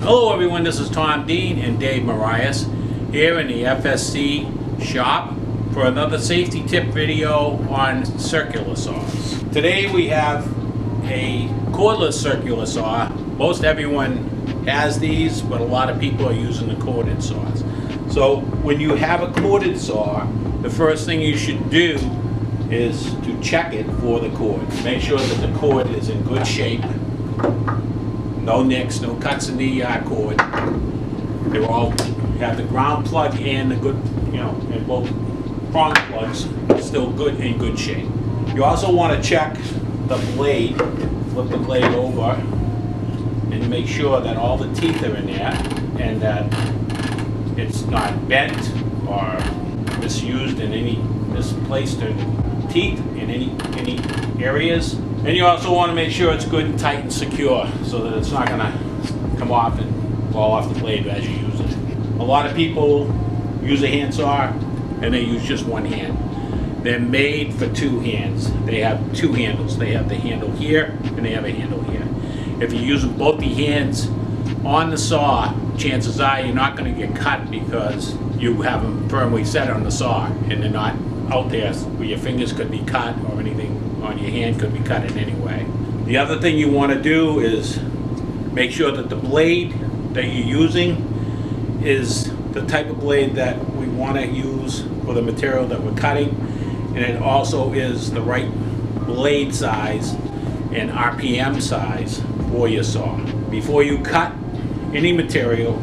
Hello everyone, this is Tom Dean and Dave Marias here in the FSC shop for another safety tip video on circular saws. Today we have a cordless circular saw. Most everyone has these, but a lot of people are using the corded saws. So when you have a corded saw, the first thing you should do is to check it for the cord. Make sure that the cord is in good shape. No nicks, no cuts in the cord. They all have the ground plug and the good, and both prong plugs still good in good shape. You also want to check the blade, flip the blade over, and make sure that all the teeth are in there and that it's not bent or misused in any misplaced teeth in any areas. And you also want to make sure it's good and tight and secure so that it's not going to come off and fall off the blade as you use it. A lot of people use a handsaw and they use just one hand. They're made for two hands. They have two handles. They have the handle here and they have a handle here. If you're using both the hands on the saw, chances are you're not going to get cut because you have them firmly set on the saw and they're not out there where your fingers could be cut or anything on your hand could be cut in any way. The other thing you want to do is make sure that the blade that you're using is the type of blade that we want to use for the material that we're cutting, and it also is the right blade size and RPM size for your saw. Before you cut any material,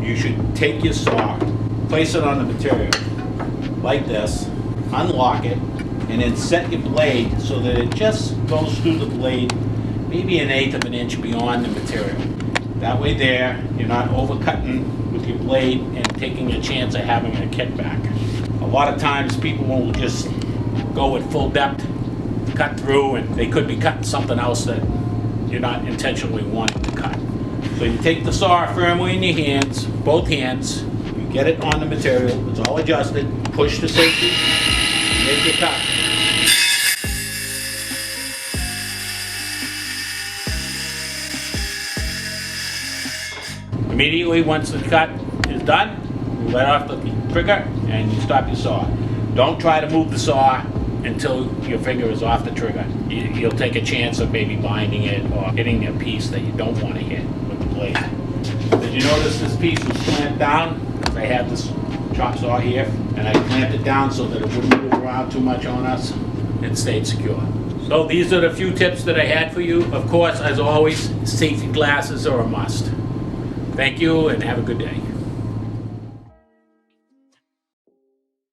you should take your saw, place it on the material like this, unlock it, and then set your blade so that it just goes through the blade maybe 1/8 of an inch beyond the material. That way there, you're not overcutting with your blade and taking a chance of having a kickback. A lot of times people will just go at full depth, cut through, and they could be cutting something else that you're not intentionally wanting to cut. So you take the saw firmly in your hands, both hands, you get it on the material, it's all adjusted, push to safety, make your cut. Immediately once the cut is done, you let off the trigger and you stop your saw. Don't try to move the saw until your finger is off the trigger. You'll take a chance of maybe binding it or hitting a piece that you don't want to hit with the blade. Did you notice this piece was clamped down? I have this chop saw here and I clamped it down so that it wouldn't move around too much on us and stayed secure. So these are the few tips that I had for you. Of course, as always, safety glasses are a must. Thank you and have a good day.